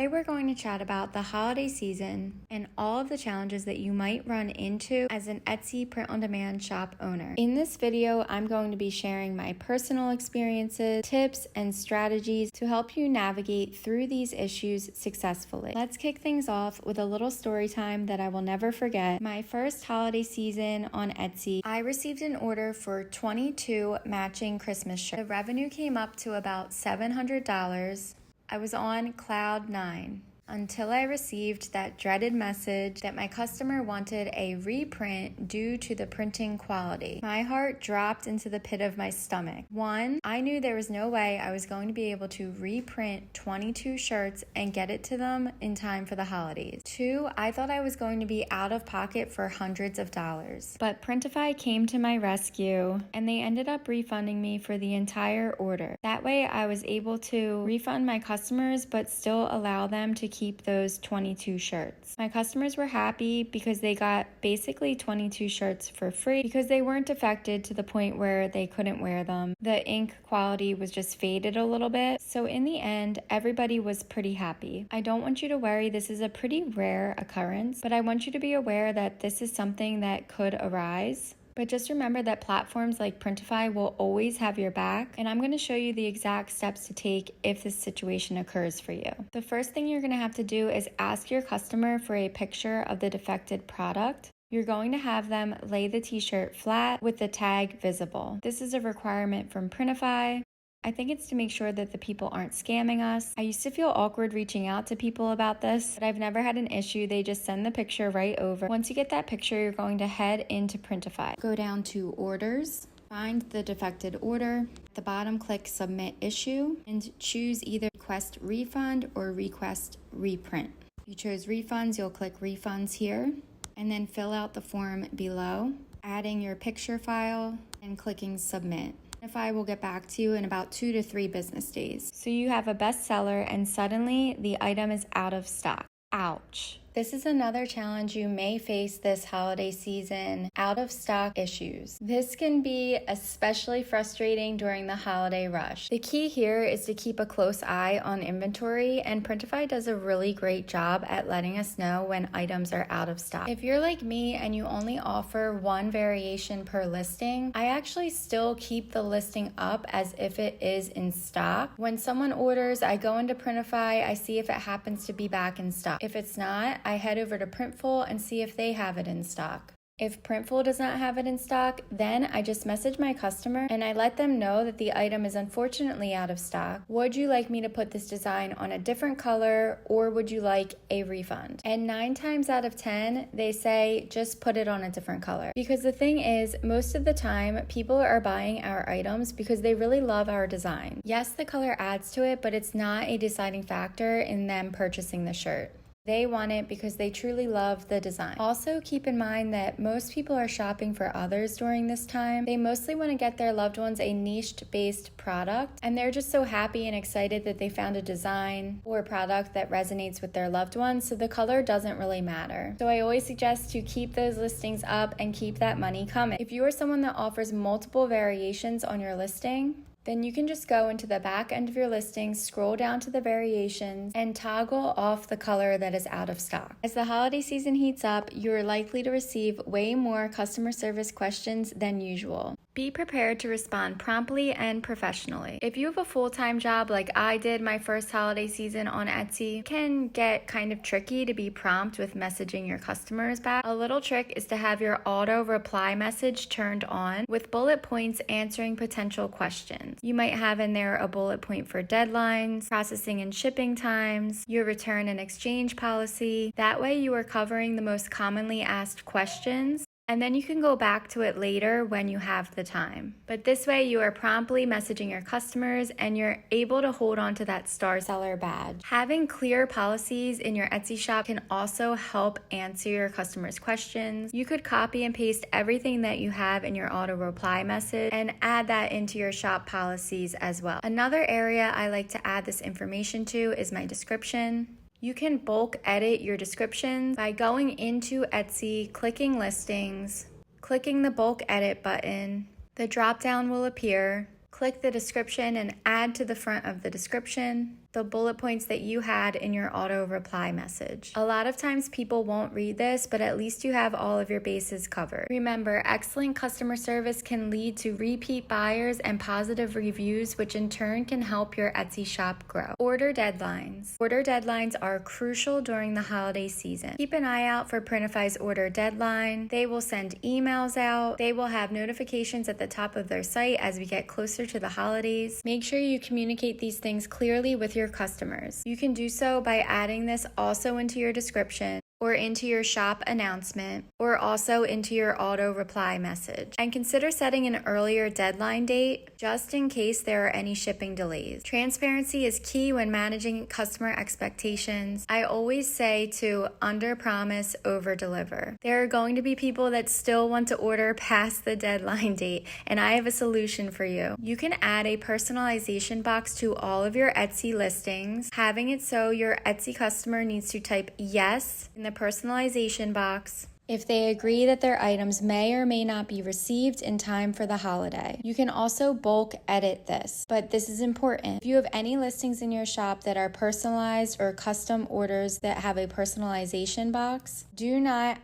Today we're going to chat about the holiday season and all of the challenges that you might run into as an Etsy print-on-demand shop owner. In this video, I'm going to be sharing my personal experiences, tips, and strategies to help you navigate through these issues successfully. Let's kick things off with a little story time that I will never forget. My first holiday season on Etsy, I received an order for 22 matching Christmas shirts. The revenue came up to about $700. I was on cloud 9 until I received that dreaded message that my customer wanted a reprint due to the printing quality. My heart dropped into the pit of my stomach. 1, I knew there was no way I was going to be able to reprint 22 shirts and get it to them in time for the holidays. 2, I thought I was going to be out of pocket for hundreds of dollars. But PRINTIFY came to my rescue and they ended up refunding me for the entire order. That way I was able to refund my customers but still allow them to keep those 22 shirts. My customers were happy because they got basically 22 shirts for free because they weren't affected to the point where they couldn't wear them. The ink quality was just faded a little bit. So in the end, everybody was pretty happy. I don't want you to worry. This is a pretty rare occurrence, but I want you to be aware that this is something that could arise. But just remember that platforms like PRINTIFY will always have your back, and I'm going to show you the exact steps to take if this situation occurs for you. The first thing you're going to have to do is ask your customer for a picture of the defected product. You're going to have them lay the t-shirt flat with the tag visible. This is a requirement from PRINTIFY. I think it's to make sure that the people aren't scamming us. I used to feel awkward reaching out to people about this, but I've never had an issue. They just send the picture right over. Once you get that picture, you're going to head into PRINTIFY. Go down to Orders, find the defected order. At the bottom, click Submit Issue, and choose either Request Refund or Request Reprint. If you chose refunds, you'll click Refunds here, and then fill out the form below, adding your picture file and clicking Submit. PRINTIFY will get back to you in about 2 to 3 business days. So you have a bestseller and suddenly the item is out of stock. Ouch. This is another challenge you may face this holiday season, out of stock issues. This can be especially frustrating during the holiday rush. The key here is to keep a close eye on inventory, and PRINTIFY does a really great job at letting us know when items are out of stock. If you're like me and you only offer one variation per listing, I actually still keep the listing up as if it is in stock. When someone orders, I go into PRINTIFY, I see if it happens to be back in stock. If it's not, I head over to Printful and see if they have it in stock. If Printful does not have it in stock, then I just message my customer and I let them know that the item is unfortunately out of stock. Would you like me to put this design on a different color, or would you like a refund? And 9 times out of 10, they say just put it on a different color. Because the thing is, most of the time, people are buying our items because they really love our design. Yes, the color adds to it, but it's not a deciding factor in them purchasing the shirt. They want it because they truly love the design. Also, keep in mind that most people are shopping for others during this time. They mostly want to get their loved ones a niche-based product, and they're just so happy and excited that they found a design or a product that resonates with their loved ones, so the color doesn't really matter. So I always suggest to keep those listings up and keep that money coming. If you are someone that offers multiple variations on your listing, then you can just go into the back end of your listing, scroll down to the variations, and toggle off the color that is out of stock. As the holiday season heats up, you're likely to receive way more customer service questions than usual. Be prepared to respond promptly and professionally. If you have a full-time job like I did my first holiday season on Etsy, it can get kind of tricky to be prompt with messaging your customers back. A little trick is to have your auto reply message turned on with bullet points answering potential questions. You might have in there a bullet point for deadlines, processing and shipping times, your return and exchange policy. That way you are covering the most commonly asked questions, and then you can go back to it later when you have the time. But this way you are promptly messaging your customers and you're able to hold on to that star seller badge. Having clear policies in your Etsy shop can also help answer your customers' questions. You could copy and paste everything that you have in your auto reply message and add that into your shop policies as well. Another area I like to add this information to is my description. You can bulk edit your description by going into Etsy, clicking listings, clicking the bulk edit button. The drop down will appear. Click the description and add to the front of the description. the bullet points that you had in your auto reply message. A lot of times people won't read this, but at least you have all of your bases covered. Remember, excellent customer service can lead to repeat buyers and positive reviews, which in turn can help your Etsy shop grow. Order deadlines. Order deadlines are crucial during the holiday season. Keep an eye out for Printify's order deadline. They will send emails out. They will have notifications at the top of their site as we get closer to the holidays. Make sure you communicate these things clearly with your customers. You can do so by adding this also into your description, or into your shop announcement, or also into your auto reply message. And consider setting an earlier deadline date just in case there are any shipping delays. Transparency is key when managing customer expectations. I always say to under promise, over deliver. There are going to be people that still want to order past the deadline date, and I have a solution for you. You can add a personalization box to all of your Etsy listings, having it so your Etsy customer needs to type yes in the personalization box if they agree that their items may or may not be received in time for the holiday. You can also bulk edit this, but this is important. If you have any listings in your shop that are personalized or custom orders that have a personalization box, do not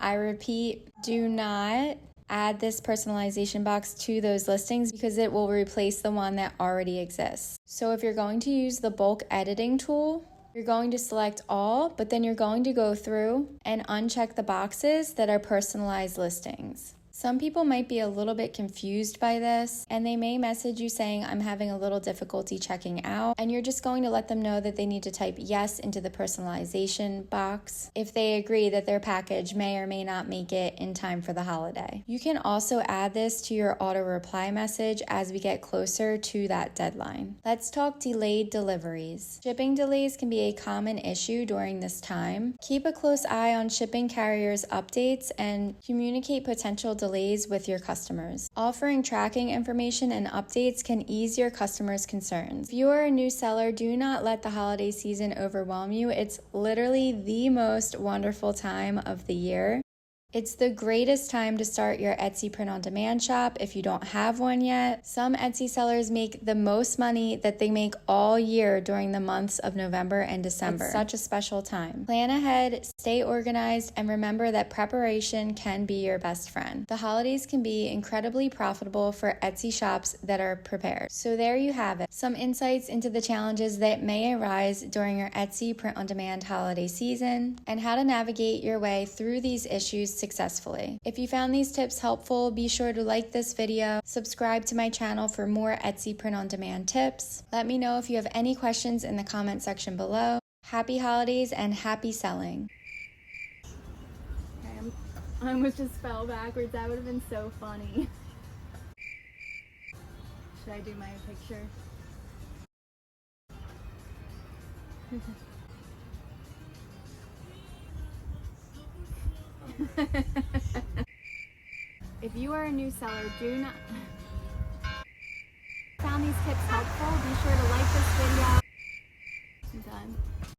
add this personalization box to those listings because it will replace the one that already exists. So if you're going to use the bulk editing tool, you're going to select all, but then you're going to go through and uncheck the boxes that are personalized listings. Some people might be a little bit confused by this, and they may message you saying, I'm having a little difficulty checking out, and you're just going to let them know that they need to type yes into the personalization box if they agree that their package may or may not make it in time for the holiday. You can also add this to your auto reply message as we get closer to that deadline. Let's talk delayed deliveries. Shipping delays can be a common issue during this time. Keep a close eye on shipping carriers' updates and communicate potential delays with your customers. Offering tracking information and updates can ease your customers' concerns. If you are a new seller, do not let the holiday season overwhelm you. It's literally the most wonderful time of the year. It's the greatest time to start your Etsy print-on-demand shop if you don't have one yet. Some Etsy sellers make the most money that they make all year during the months of November and December. It's such a special time. Plan ahead, stay organized, and remember that preparation can be your best friend. The holidays can be incredibly profitable for Etsy shops that are prepared. So there you have it. Some insights into the challenges that may arise during your Etsy print-on-demand holiday season and how to navigate your way through these issues successfully. If you found these tips helpful, be sure to like this video, subscribe to my channel for more Etsy print-on-demand tips. Let me know if you have any questions in the comment section below. Happy holidays and happy selling. Okay, I almost just fell backwards. That would have been so funny. Should I do my picture? If you are a new seller, do not found these tips helpful, be sure to like this video. I'm done.